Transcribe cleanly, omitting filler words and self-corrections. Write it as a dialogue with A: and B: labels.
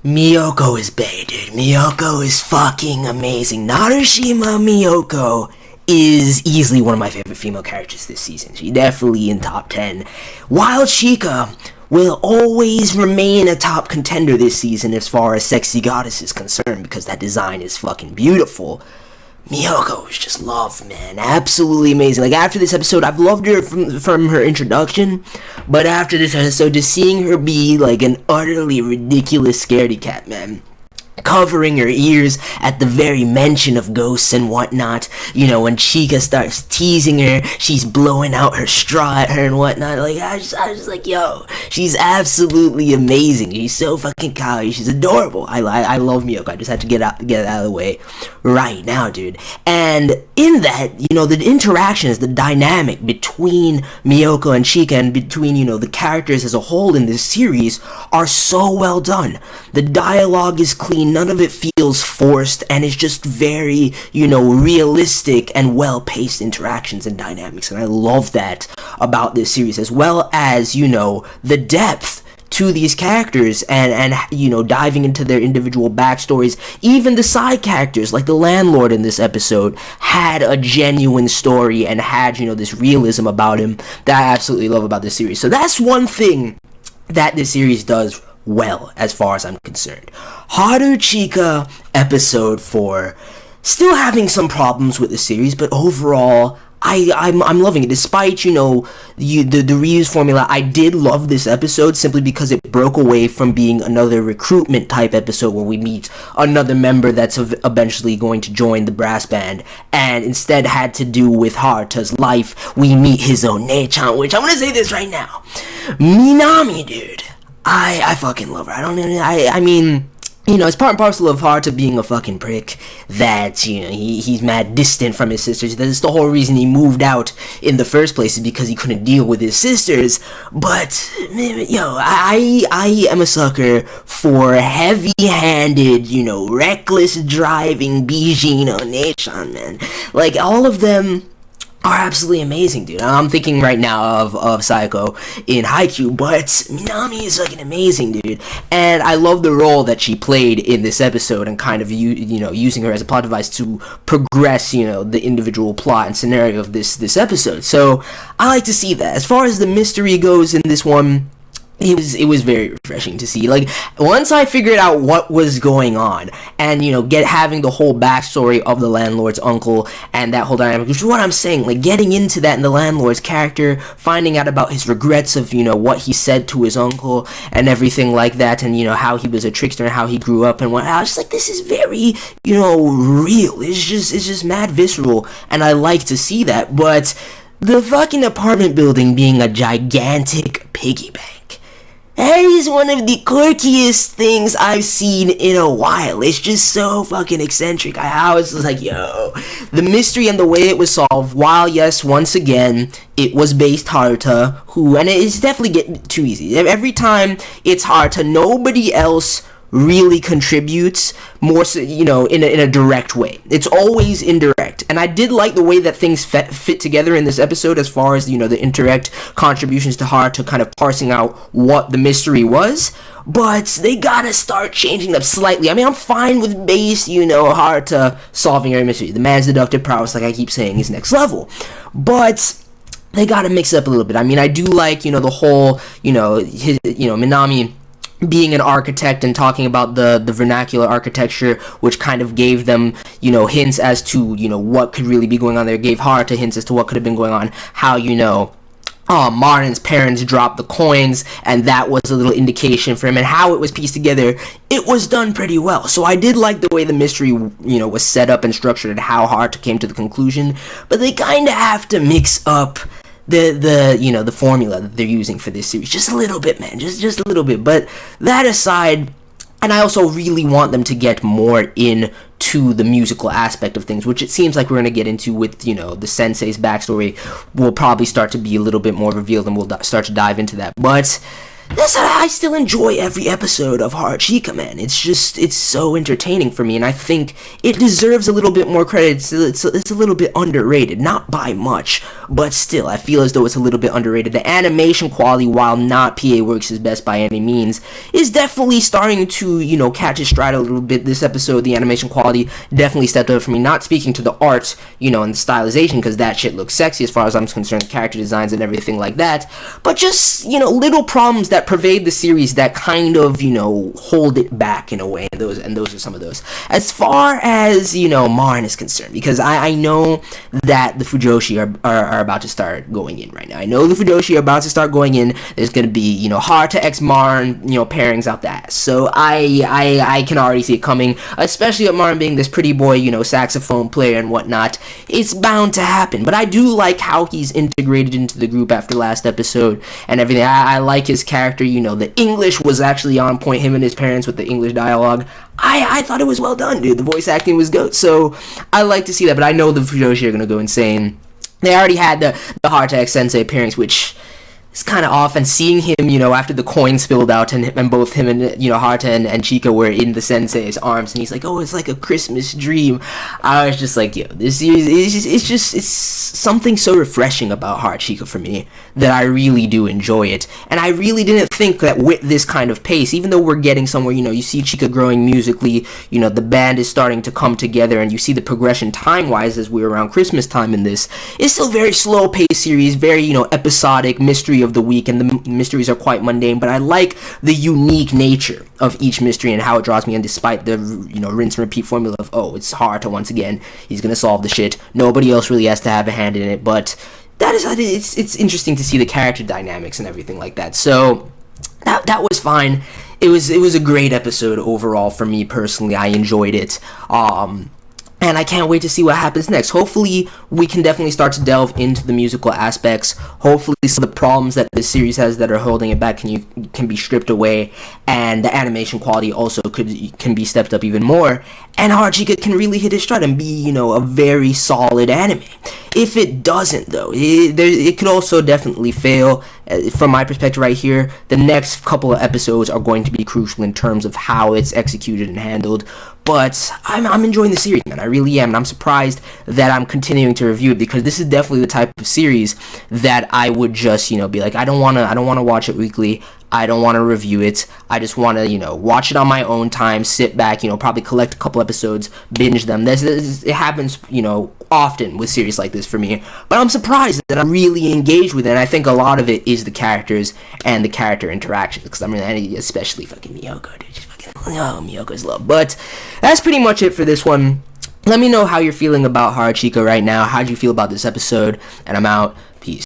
A: Miyoko is bae, dude. Miyoko is fucking amazing. Narushima Miyoko is easily one of my favorite female characters this season. She's definitely in top 10. While Chika will always remain a top contender this season as far as sexy goddess is concerned, because that design is fucking beautiful. Miyoko is just love, man. Absolutely amazing. Like, after this episode, I've loved her from her introduction, but after this episode, just seeing her be, like, an utterly ridiculous scaredy-cat, man. Covering her ears at the very mention of ghosts and whatnot. You know, when Chika starts teasing her, she's blowing out her straw at her and whatnot. Like, I was just like, yo, she's absolutely amazing. She's so fucking kawaii. She's adorable. I love Miyoko. I just had to get it out of the way right now, dude. And in that, you know, the interactions, the dynamic between Miyoko and Chika and between, you know, the characters as a whole in this series are so well done. The dialogue is clean. None of it feels forced, and it's just very, you know, realistic and well-paced interactions and dynamics, and I love that about this series, as well as, you know, the depth to these characters and you know, diving into their individual backstories. Even the side characters, like the landlord in this episode, had a genuine story and had, you know, this realism about him that I absolutely love about this series. So that's one thing that this series does well, as far as I'm concerned. Haruchika episode 4, still having some problems with the series, but overall, I'm loving it. Despite, you know, the reuse formula, I did love this episode simply because it broke away from being another recruitment type episode where we meet another member that's eventually going to join the brass band, and instead had to do with Haruta's life. We meet his ONEE-CHAN, which I'm gonna say this right now, Minami, dude. I fucking love her. I mean, you know, it's part and parcel of Haruta being a fucking prick that, you know, he's mad distant from his sisters. That's the whole reason he moved out in the first place, is because he couldn't deal with his sisters. But, yo, I am a sucker for heavy-handed, you know, reckless driving Bijin ONEE-CHAN, man. Like, all of them are absolutely amazing, dude. I'm thinking right now of Psycho in Haikyuu, but Minami is fucking amazing, dude. And I love the role that she played in this episode, and kind of you know, using her as a plot device to progress, you know, the individual plot and scenario of this episode. So I like to see that. As far as the mystery goes in this one, it was very refreshing to see. Like, once I figured out what was going on, and, you know, having the whole backstory of the landlord's uncle and that whole dynamic, which is what I'm saying, like, getting into that in the landlord's character, finding out about his regrets of, you know, what he said to his uncle and everything like that, and, you know, how he was a trickster and how he grew up and what. I was just like, this is very, you know, real. It's just mad visceral, and I like to see that. But the fucking apartment building being a gigantic piggy bank, that is one of the quirkiest things I've seen in a while. It's just so fucking eccentric. I was just like, yo. The mystery and the way it was solved, while yes, once again, it was based Haruta, who, and it's definitely getting too easy. Every time it's Haruta, nobody else really contributes more so, you know, in a direct way. It's always indirect, and I did like the way that things fit together in this episode, as far as, you know, the indirect contributions to Haruta kind of parsing out what the mystery was. But they gotta start changing up slightly. I mean, I'm fine with base, you know, Haruta solving every mystery. The man's deductive prowess, like I keep saying, is next level, but they gotta mix it up a little bit. I mean, I do like, you know, the whole, you know, Minami being an architect and talking about the vernacular architecture, which kind of gave them, you know, hints as to, you know, what could really be going on there. Gave Haruta hints as to what could have been going on. How, you know, Maren's parents dropped the coins, and that was a little indication for him, and how it was pieced together. It was done pretty well. So I did like the way the mystery, you know, was set up and structured, and how Haruta came to the conclusion. But they kind of have to mix up the you know, the formula that they're using for this series just a little bit, man, just a little bit. But that aside, and I also really want them to get more into the musical aspect of things, which it seems like we're going to get into with, you know, the sensei's backstory will probably start to be a little bit more revealed, and we'll start to dive into that. But I still enjoy every episode of Haruchika, man. It's so entertaining for me, and I think it deserves a little bit more credit. It's a little bit underrated, not by much, but still, I feel as though it's a little bit underrated. The animation quality, while not PA Works' best by any means, is definitely starting to, catch its stride a little bit. This episode, the animation quality definitely stepped up for me, not speaking to the art, and the stylization, because that shit looks sexy as far as I'm concerned, the character designs and everything like that, but just, little problems that pervade the series that kind of, hold it back in a way, and those are some of those. As far as, Maren is concerned, because I know that the Fujoshi are about to start going in right now. I know the Fujoshi are about to start going in. There's gonna be, Haruta x Maren, pairings out the ass. So I can already see it coming, especially with Maren being this pretty boy, saxophone player and whatnot. It's bound to happen, but I do like how he's integrated into the group after last episode and everything. I like his character, the English was actually on point, him and his parents with the English dialogue. I thought it was well done, dude. The voice acting was good, so I like to see that, but I know the Fujoshi are gonna go insane. They already had the Haruta x Sensei appearance, which is kind of off, and seeing him, after the coin spilled out, and both him and, Haruta and Chika were in the sensei's arms, and he's like, oh, it's like a Christmas dream. I was just like, yo, this series, it's something so refreshing about Haruchika for me, that I really do enjoy it, and I really didn't think that with this kind of pace, even though we're getting somewhere, you see Chika growing musically, the band is starting to come together, and you see the progression time-wise as we're around Christmas time in this, it's still very slow-paced series, very, episodic, mystery of the week, and the mysteries are quite mundane, but I like the unique nature of each mystery and how it draws me in, despite the rinse and repeat formula of, oh, it's Haruta once again, he's gonna solve the shit, nobody else really has to have a hand in it, but it's interesting to see the character dynamics and everything like that. So that was fine. It was a great episode overall for me personally. I enjoyed it. And I can't wait to see what happens next. Hopefully, we can definitely start to delve into the musical aspects. Hopefully, some of the problems that this series has that are holding it back can be stripped away, and the animation quality also can be stepped up even more. And Haruchika can really hit its stride and be, a very solid anime. If it doesn't, though, it could also definitely fail. From my perspective right here, the next couple of episodes are going to be crucial in terms of how it's executed and handled. But I'm enjoying the series, man. I really am, and I'm surprised that I'm continuing to review it, because this is definitely the type of series that I would just, be like, I don't wanna watch it weekly. I don't want to review it. I just want to, watch it on my own time, sit back, probably collect a couple episodes, binge them. It happens, often with series like this for me. But I'm surprised that I'm really engaged with it, and I think a lot of it is the characters and the character interactions, because especially fucking Miyoko, dude. She's fucking, MIYOKO IS love. But that's pretty much it for this one. Let me know how you're feeling about Haruchika right now. How'd you feel about this episode? And I'm out.